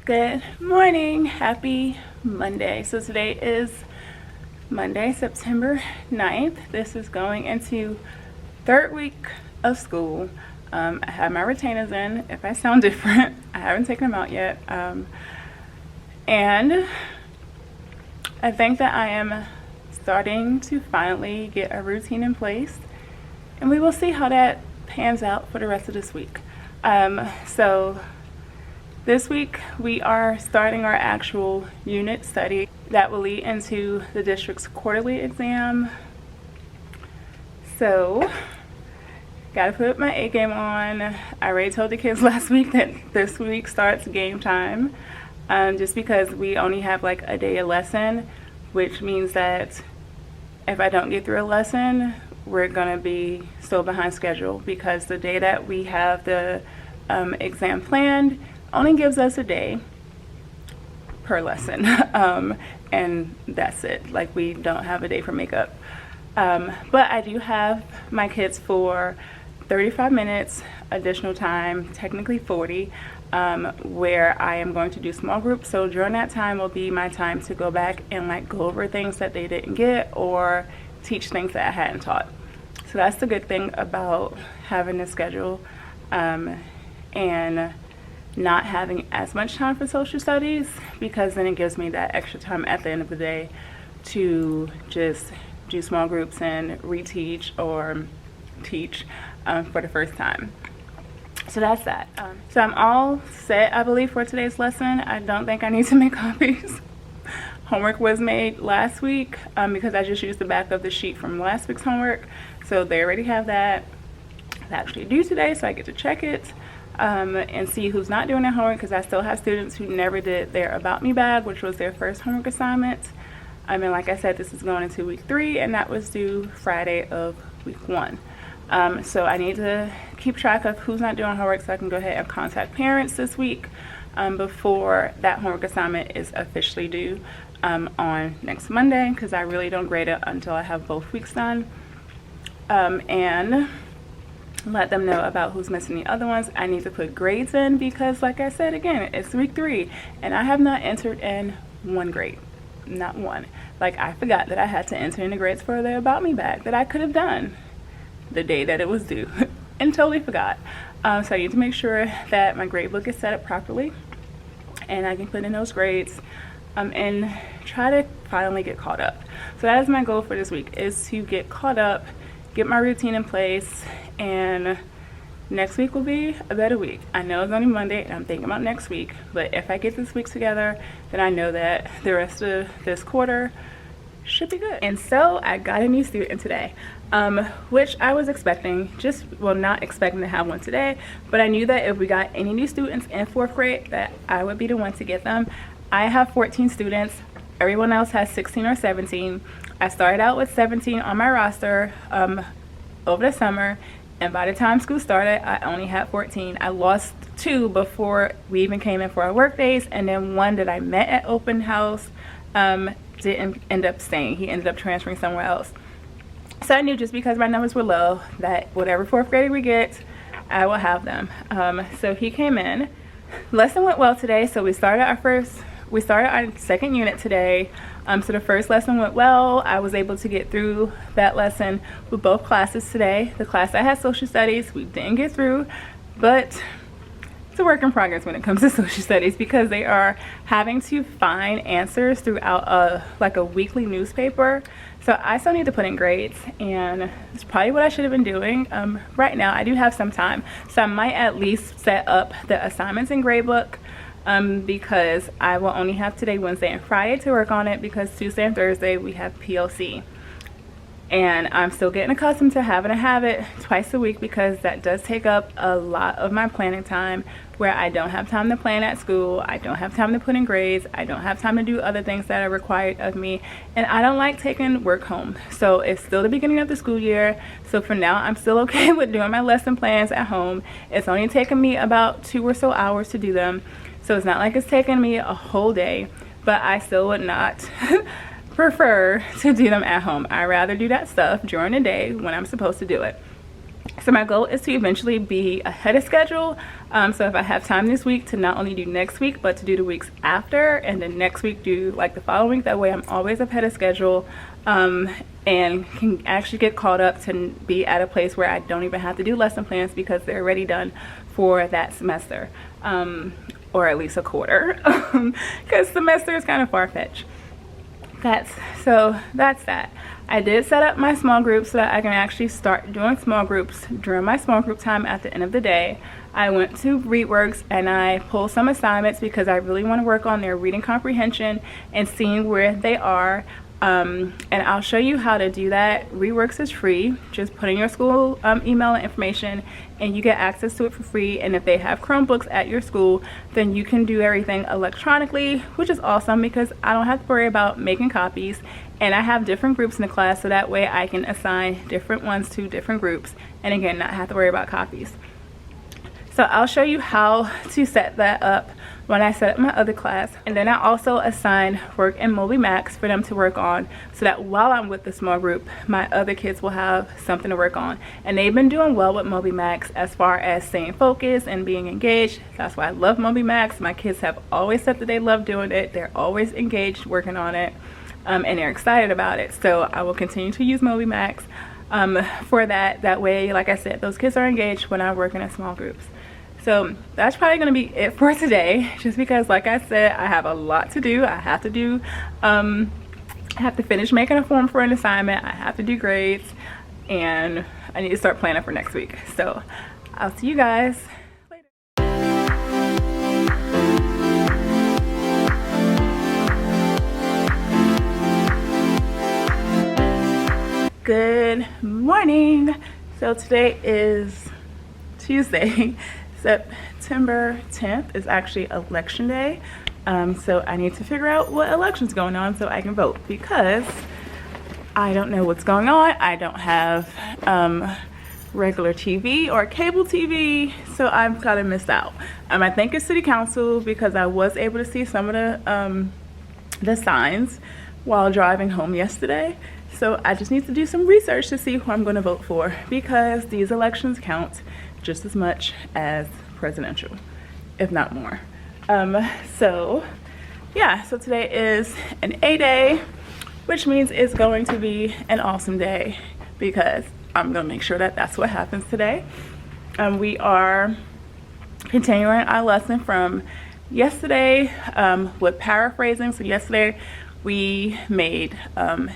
Good morning. Happy Monday. So today is Monday, September 9th. This is going into third week of school. I have my retainers in. If I sound different, I haven't taken them out yet. And I think that I am starting to finally get a routine in place. And we will see how that pans out for the rest of this week. So this week we are starting our actual unit study that will lead into the district's quarterly exam. So, gotta put my A game on. I already told the kids last week that this week starts game time. Just because we only have like a day a lesson, which means that if I don't get through a lesson, we're gonna be so behind schedule because the day that we have the exam planned only gives us a day per lesson. And that's it. Like, we don't have a day for makeup. But I do have my kids for 35 minutes additional time, technically 40, where I am going to do small groups. So during that time will be my time to go back and like go over things that they didn't get or teach things that I hadn't taught. So that's the good thing about having a schedule and not having as much time for social studies, because then it gives me that extra time at the end of the day to just do small groups and reteach or teach for the first time. So that's that. So I'm all set, I believe, for today's lesson. I don't think I need to make copies. Homework was made last week because I just used the back of the sheet from last week's homework. So they already have that. It's actually due today, so I get to check it and see who's not doing their homework, because I still have students who never did their About Me bag, which was their first homework assignment. And like I said, this is going into week 3, and that was due Friday of week 1. So I need to keep track of who's not doing homework so I can go ahead and contact parents this week before that homework assignment is officially due on next Monday, because I really don't grade it until I have both weeks done. And let them know about who's missing the other ones. I need to put grades in because, like I said, again, it's week 3 and I have not entered in one grade. Not one. Like, I forgot that I had to enter in the grades for the About Me bag that I could have done the day that it was due and totally forgot. So I need to make sure that my grade book is set up properly and I can put in those grades and try to finally get caught up. So that is my goal for this week, is to get caught up, get my routine in place, and next week will be a better week. I know it's only Monday and I'm thinking about next week, but if I get this week together, then I know that the rest of this quarter should be good. And so I got a new student today, which I was expecting, not expecting to have one today, but I knew that if we got any new students in 4th grade that I would be the one to get them. I have 14 students. Everyone else has 16 or 17. I started out with 17 on my roster over the summer, and by the time school started, I only had 14. I lost 2 before we even came in for our work days, and then one that I met at open house didn't end up staying. He ended up transferring somewhere else. So I knew, just because my numbers were low, that whatever 4th grader we get, I will have them. So he came in. Lesson went well today, so we started our second unit today. So the first lesson went well. I was able to get through that lesson with both classes today. The class that had social studies, we didn't get through, but it's a work in progress when it comes to social studies, because they are having to find answers throughout a weekly newspaper. So I still need to put in grades, and it's probably what I should have been doing. Right now I do have some time, so I might at least set up the assignments in gradebook, because I will only have today, Wednesday, and Friday to work on it, because Tuesday and Thursday we have PLC. And I'm still getting accustomed to having to have it twice a week, because that does take up a lot of my planning time, where I don't have time to plan at school, I don't have time to put in grades, I don't have time to do other things that are required of me, and I don't like taking work home. So it's still the beginning of the school year, so for now I'm still okay with doing my lesson plans at home. It's only taken me about 2 or so hours to do them, so it's not like it's taken me a whole day, but I still would not prefer to do them at home. I rather do that stuff during the day when I'm supposed to do it. So my goal is to eventually be ahead of schedule. So if I have time this week to not only do next week, but to do the weeks after, and then next week do like the following week. That way I'm always ahead of schedule, and can actually get caught up to be at a place where I don't even have to do lesson plans because they're already done for that semester, or at least a quarter, because semester is kind of far-fetched. That's that. I did set up my small groups so that I can actually start doing small groups during my small group time at the end of the day. I went to ReadWorks and I pulled some assignments because I really want to work on their reading comprehension and seeing where they are. And I'll show you how to do that. ReadWorks is free. Just put in your school email and information and you get access to it for free. And if they have Chromebooks at your school, then you can do everything electronically, which is awesome because I don't have to worry about making copies. And I have different groups in the class, so that way I can assign different ones to different groups and again not have to worry about copies. So I'll show you how to set that up when I set up my other class. And then I also assign work in MobyMax for them to work on, so that while I'm with the small group, my other kids will have something to work on. And they've been doing well with MobyMax as far as staying focused and being engaged. That's why I love MobyMax. My kids have always said that they love doing it. They're always engaged working on it, and they're excited about it. So I will continue to use MobyMax for that. That way, like I said, those kids are engaged when I'm working in small groups. So that's probably going to be it for today, just because like I said, I have a lot to do. I have to finish making a form for an assignment. I have to do grades, and I need to start planning for next week. So I'll see you guys later. Good morning. So today is Tuesday. September 10th is actually election day, so I need to figure out what election's going on so I can vote, because I don't know what's going on. I don't have regular TV or cable TV, so I've kind of missed out. I think it's city council because I was able to see some of the signs while driving home yesterday. So I just need to do some research to see who I'm going to vote for, because these elections count just as much as presidential, if not more. So yeah, so today is an A day, which means it's going to be an awesome day because I'm gonna make sure that that's what happens today. We are continuing our lesson from yesterday with paraphrasing. So yesterday we made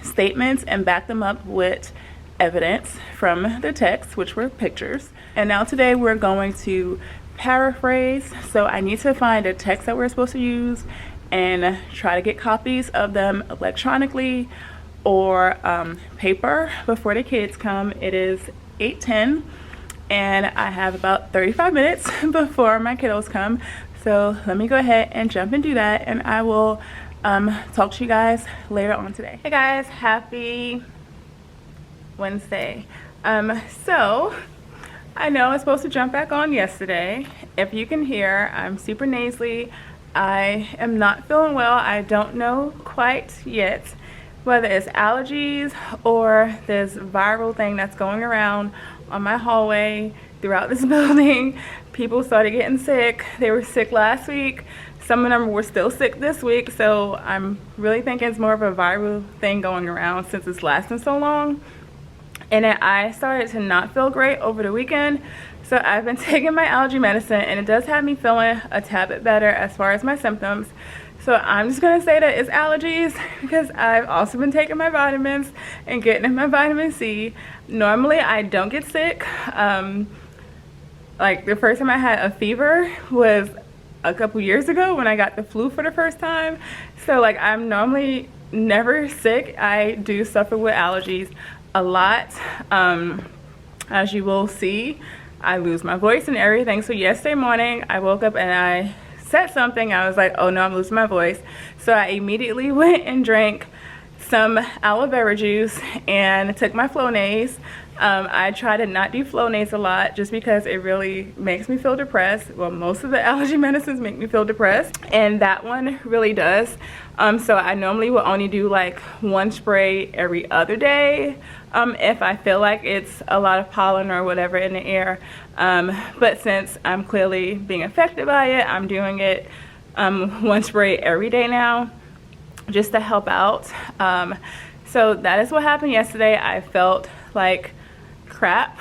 statements and backed them up with evidence from the text, which were pictures. And now today we're going to paraphrase. So I need to find a text that we're supposed to use and try to get copies of them electronically or paper before the kids come. It is 8:10 and I have about 35 minutes before my kiddos come. So let me go ahead and jump and do that, and I will talk to you guys later on today. Hey guys, happy Wednesday. So I know I was supposed to jump back on yesterday. If you can hear, I'm super nasally. I am not feeling well. I don't know quite yet whether it's allergies or this viral thing that's going around on my hallway throughout this building. People started getting sick. They were sick last week. Some of them were still sick this week. So I'm really thinking it's more of a viral thing going around since it's lasting so long. And then I started to not feel great over the weekend. So I've been taking my allergy medicine, and it does have me feeling a tad bit better as far as my symptoms. So I'm just gonna say that it's allergies, because I've also been taking my vitamins and getting in my vitamin C. Normally I don't get sick. Like the first time I had a fever was a couple years ago when I got the flu for the first time. So like I'm normally never sick. I do suffer with allergies a lot. As you will see, I lose my voice and everything. So yesterday morning I woke up and I said something. I was like, oh no, I'm losing my voice. So I immediately went and drank some aloe vera juice and took my Flonase I try to not do Flonase a lot just because it really makes me feel depressed. Well, most of the allergy medicines make me feel depressed, and that one really does. So I normally will only do like one spray every other day if I feel like it's a lot of pollen or whatever in the air. But since I'm clearly being affected by it, I'm doing it one spray every day now just to help out. So that is what happened yesterday. I felt like crap.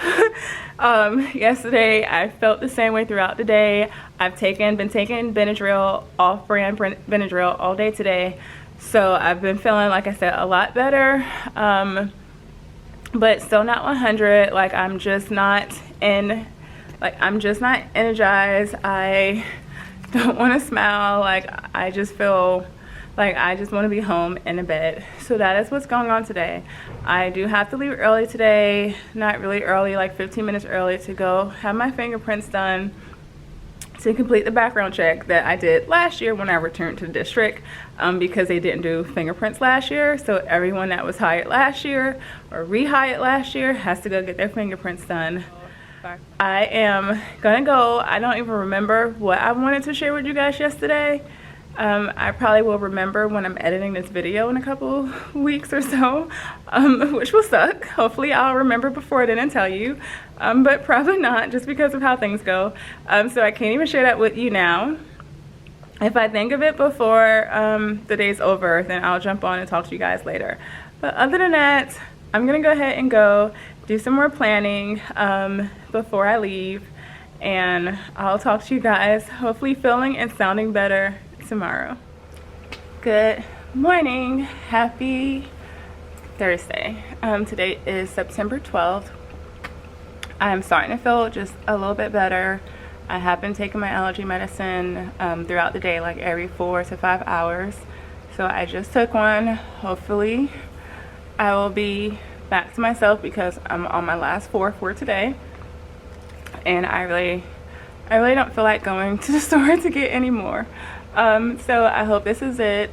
Yesterday I felt the same way throughout the day. I've been taking Benadryl, off-brand Benadryl, all day today, so I've been feeling, like I said, a lot better, but still not 100. Like I'm just not energized. I don't want to smile. Like I just feel like I just want to be home in a bed. So that is what's going on today. I do have to leave early today, not really early, like 15 minutes early, to go have my fingerprints done to complete the background check that I did last year when I returned to the district, because they didn't do fingerprints last year. So everyone that was hired last year or rehired last year has to go get their fingerprints done. I am gonna go. I don't even remember what I wanted to share with you guys yesterday. I probably will remember when I'm editing this video in a couple weeks or so, which will suck. Hopefully I'll remember before then and tell you, but probably not, just because of how things go. So I can't even share that with you now. If I think of it before the day's over, then I'll jump on and talk to you guys later. But other than that, I'm gonna go ahead and go do some more planning before I leave, and I'll talk to you guys, hopefully feeling and sounding better tomorrow. Good morning, happy Thursday. Today is September 12th. I'm starting to feel just a little bit better. I have been taking my allergy medicine throughout the day, like every 4 to 5 hours. So I just took one. Hopefully I will be back to myself because I'm on my last 4 for today, and I really don't feel like going to the store to get any more. So I hope this is it.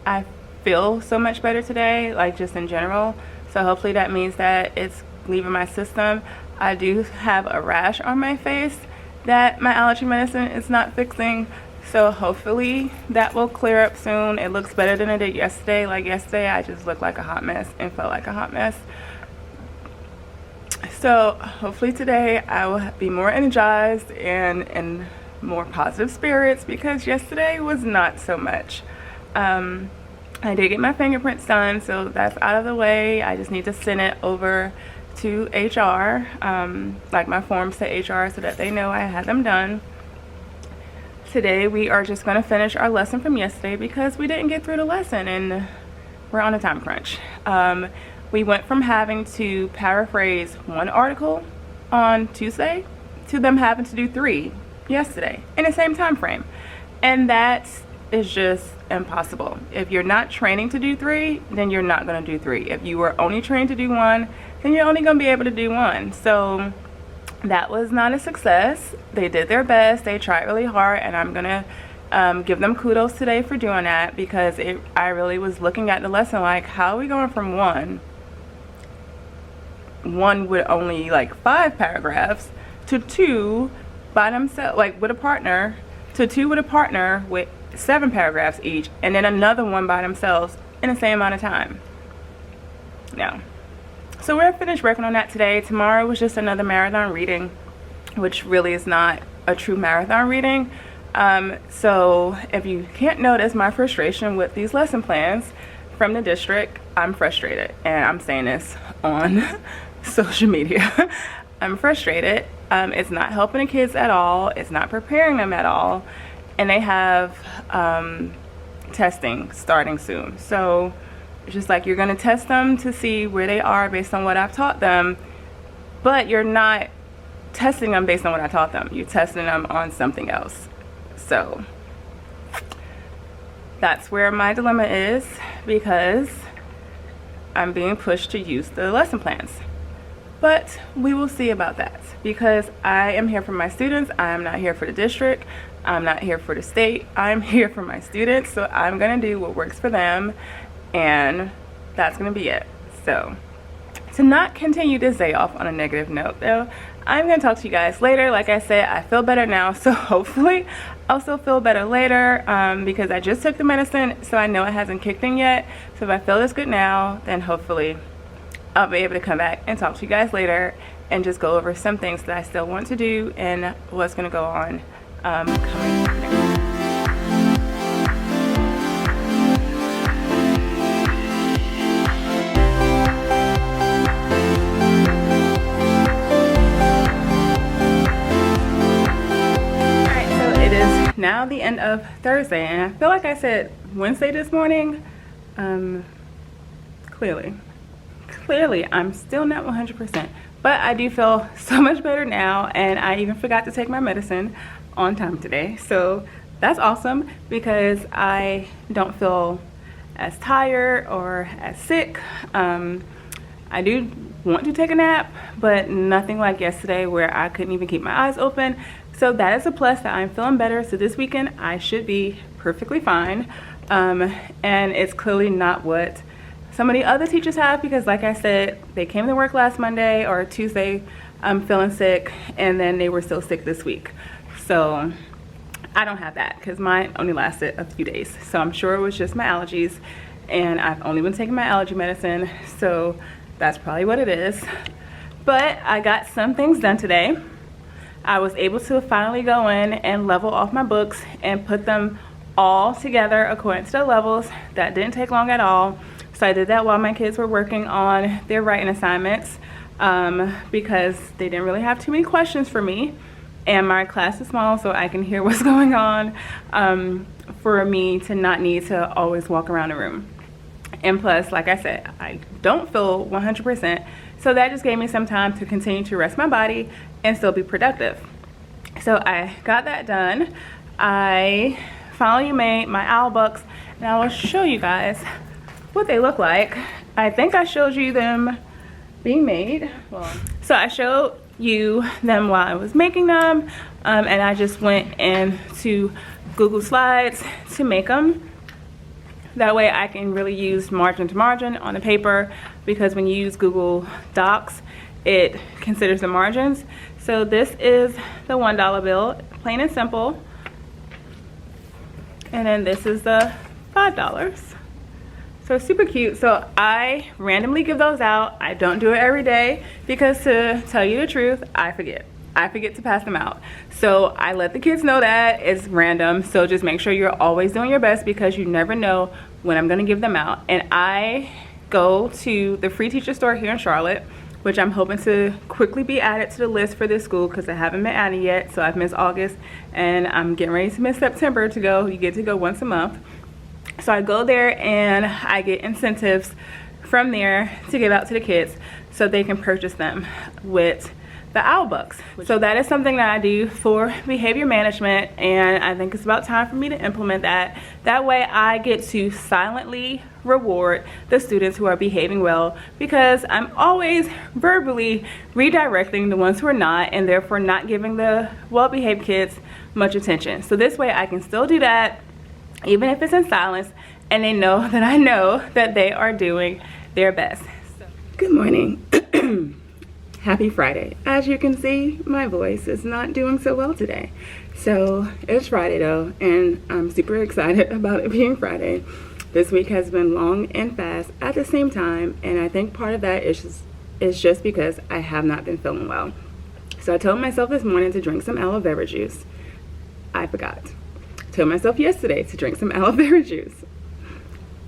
I feel so much better today, like just in general. So hopefully that means that it's leaving my system. I do have a rash on my face that my allergy medicine is not fixing. So hopefully that will clear up soon. It looks better than it did yesterday. Like yesterday, I just looked like a hot mess and felt like a hot mess. So hopefully today I will be more energized and more positive spirits, because yesterday was not so much. I did get my fingerprints done, so that's out of the way. I just need to send it over to HR, like my forms to HR, so that they know I had them done. Today we are just going to finish our lesson from yesterday because we didn't get through the lesson and we're on a time crunch. We went from having to paraphrase one article on Tuesday to them having to do 3 yesterday in the same time frame, and that is just impossible. If you're not training to do 3, then you're not going to do 3. If you were only trained to do 1, then you're only going to be able to do 1. So that was not a success. They did their best, they tried really hard, and I'm gonna give them kudos today for doing that, because I really was looking at the lesson like, how are we going from one with only like 5 paragraphs to 2 by themselves, like with a partner, to 2 with a partner with 7 paragraphs each, and then another one by themselves in the same amount of time. No. So we're finished working on that today. Tomorrow was just another marathon reading, which really is not a true marathon reading. So if you can't notice my frustration with these lesson plans from the district, I'm frustrated, and I'm saying this on social media. I'm frustrated. It's not helping the kids at all. It's not preparing them at all. And they have testing starting soon. So it's just like, you're going to test them to see where they are based on what I've taught them, but you're not testing them based on what I taught them. You're testing them on something else. So that's where my dilemma is, because I'm being pushed to use the lesson plans. But we will see about that, because I am here for my students. I am not here for the district. I'm not here for the state. I'm here for my students. So I'm going to do what works for them, and that's going to be it. So to not continue this day off on a negative note though, I'm going to talk to you guys later. Like I said, I feel better now, so hopefully I'll still feel better later because I just took the medicine, so I know it hasn't kicked in yet. So if I feel this good now, then hopefully I'll be able to come back and talk to you guys later and just go over some things that I still want to do and what's going to go on coming next. Now the end of Thursday, and I feel like I said Wednesday this morning. Clearly I'm still not 100%, but I do feel so much better now, and I even forgot to take my medicine on time today, so that's awesome because I don't feel as tired or as sick. I do want to take a nap, but nothing like yesterday where I couldn't even keep my eyes open. So that is a plus, that I'm feeling better. So this weekend I should be perfectly fine. And it's clearly not what some of the other teachers have, because like I said, they came to work last Monday or Tuesday feeling sick, and then they were still sick this week. So I don't have that because mine only lasted a few days. So I'm sure it was just my allergies, and I've only been taking my allergy medicine. So that's probably what it is. But I got some things done today. I was able to finally go in and level off my books and put them all together according to the levels. That didn't take long at all. So I did that while my kids were working on their writing assignments because they didn't really have too many questions for me. And my class is small, so I can hear what's going on for me to not need to always walk around the room. And plus, like I said, I don't feel 100%. So that just gave me some time to continue to rest my body and still be productive. So I got that done. I finally made my owl books, and I will show you guys what they look like. I think I showed you them being made. So I showed you them while I was making them, and I just went into Google Slides to make them. That way I can really use margin to margin on the paper, because when you use Google Docs, it considers the margins. So this is the $1 bill, plain and simple. And then this is the $5. So super cute. So I randomly give those out. I don't do it every day because, to tell you the truth, I forget. I forget to pass them out. So I let the kids know that it's random. So just make sure you're always doing your best, because you never know when I'm gonna give them out. And I go to the free teacher store here in Charlotte, which I'm hoping to quickly be added to the list for this school because I haven't been added yet. So I've missed August and I'm getting ready to miss September to go. You get to go once a month. So I go there and I get incentives from there to give out to the kids so they can purchase them with the owl books. So that is something that I do for behavior management, and I think it's about time for me to implement that. That way I get to silently reward the students who are behaving well, because I'm always verbally redirecting the ones who are not, and therefore not giving the well-behaved kids much attention. So this way I can still do that even if it's in silence, and they know that I know that they are doing their best. Good morning. Happy Friday. As you can see, my voice is not doing so well today. So it's Friday though, and I'm super excited about it being Friday. This week has been long and fast at the same time, and I think part of that is just because I have not been feeling well. So I told myself this morning to drink some aloe vera juice. I forgot. Told myself yesterday to drink some aloe vera juice.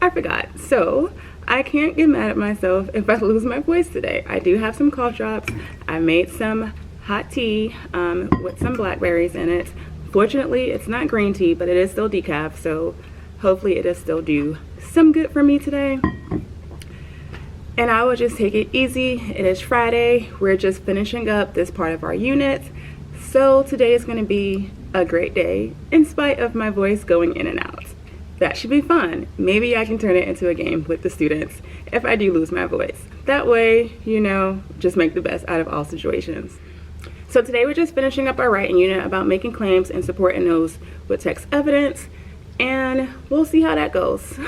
I forgot. So I can't get mad at myself if I lose my voice today. I do have some cough drops. I made some hot tea with some blackberries in it. Fortunately, it's not green tea, but it is still decaf, so hopefully it'll still do some good for me today. And I will just take it easy. It is Friday. We're just finishing up this part of our unit. So today is going to be a great day in spite of my voice going in and out. That should be fun. Maybe I can turn it into a game with the students if I do lose my voice. That way, you know, just make the best out of all situations. So today we're just finishing up our writing unit about making claims and supporting those with text evidence, and we'll see how that goes.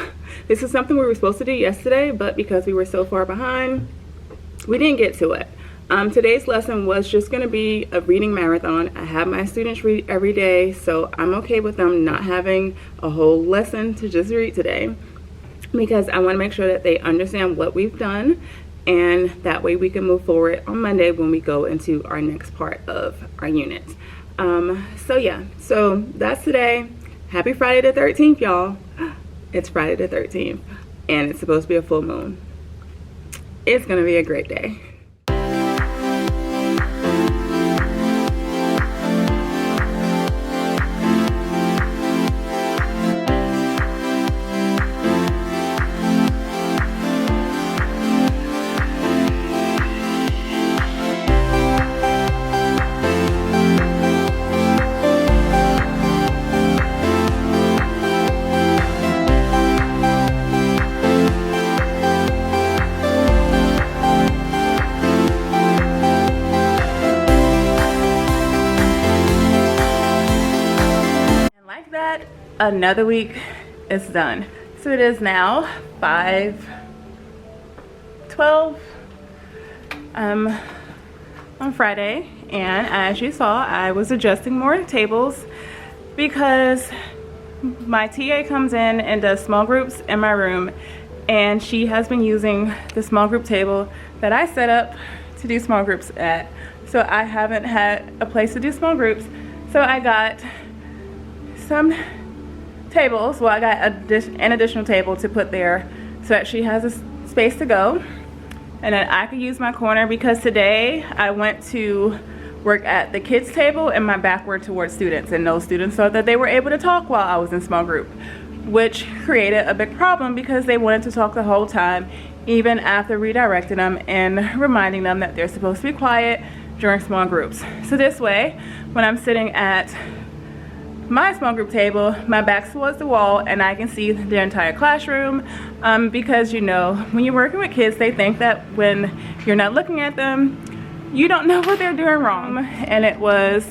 This is something we were supposed to do yesterday, but because we were so far behind, we didn't get to it. Today's lesson was just going to be a reading marathon. I have my students read every day, so I'm okay with them not having a whole lesson to just read today, because I want to make sure that they understand what we've done, and that way we can move forward on Monday when we go into our next part of our unit. So yeah, so that's today. Happy Friday the 13th, y'all. It's Friday the 13th, and it's supposed to be a full moon. It's gonna be a great day. Another week is done. So it is now 5:12 on Friday, and as you saw, I was adjusting more tables because my TA comes in and does small groups in my room, and she has been using the small group table that I set up to do small groups at. So I haven't had a place to do small groups, so I got some tables. Well, I got an additional table to put there so that she has a space to go, and then I could use my corner, because today I went to work at the kids table and my backward towards students, and those students thought that they were able to talk while I was in small group, which created a big problem because they wanted to talk the whole time, even after redirecting them and reminding them that they're supposed to be quiet during small groups. So this way, when I'm sitting at my small group table, my back's towards the wall and I can see the entire classroom, because you know, when you're working with kids, they think that when you're not looking at them, you don't know what they're doing wrong. And it was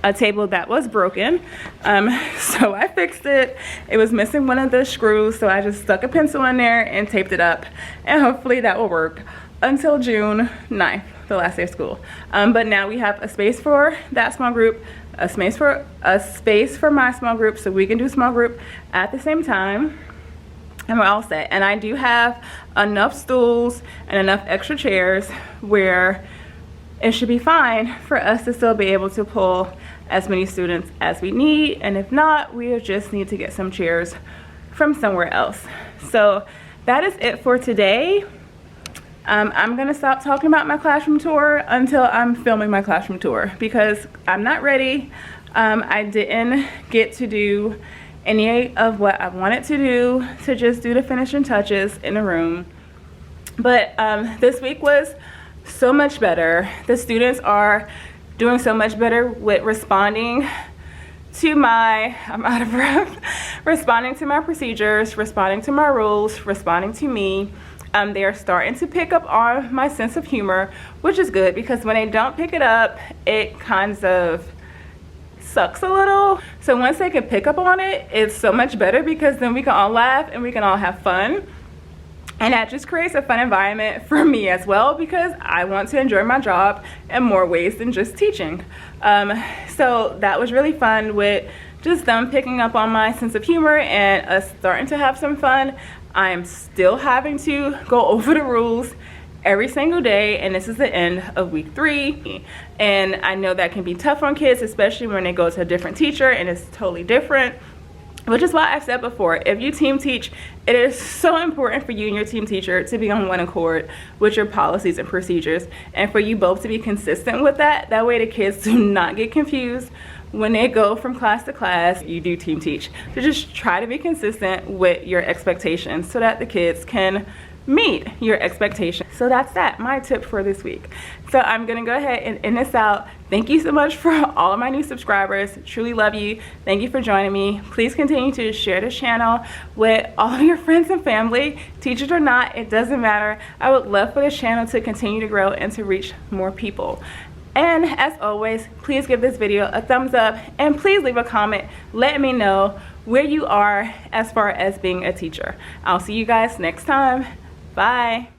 a table that was broken, so I fixed it. It was missing one of the screws, so I just stuck a pencil in there and taped it up, and hopefully that will work until June 9th, the last day of school. But now we have a space for that small group, a space for my small group, so we can do small group at the same time, and we're all set. And I do have enough stools and enough extra chairs where it should be fine for us to still be able to pull as many students as we need, and if not, we just need to get some chairs from somewhere else. So that is it for today. I'm gonna stop talking about my classroom tour until I'm filming my classroom tour, because I'm not ready. I didn't get to do any of what I wanted to do, to just do the finishing touches in the room. But this week was so much better. The students are doing so much better with responding to my, I'm out of breath, responding to my procedures, responding to my rules, responding to me. They are starting to pick up on my sense of humor, which is good, because when they don't pick it up, it kind of sucks a little. So once they can pick up on it, it's so much better, because then we can all laugh and we can all have fun. And that just creates a fun environment for me as well, because I want to enjoy my job in more ways than just teaching. So that was really fun, with just them picking up on my sense of humor and us starting to have some fun. I am still having to go over the rules every single day, and this is the end of week 3. And I know that can be tough on kids, especially when they go to a different teacher and it's totally different. Which is why I've said before, if you team teach, it is so important for you and your team teacher to be on one accord with your policies and procedures, and for you both to be consistent with that. That way the kids do not get confused when they go from class to class. You do team teach. So just try to be consistent with your expectations so that the kids can meet your expectations. So that's that, my tip for this week. So I'm gonna go ahead and end this out. Thank you so much for all of my new subscribers. Truly love you. Thank you for joining me. Please continue to share this channel with all of your friends and family, teachers or not, it doesn't matter. I would love for this channel to continue to grow and to reach more people. And as always, please give this video a thumbs up, and please leave a comment. Let me know where you are as far as being a teacher. I'll see you guys next time. Bye.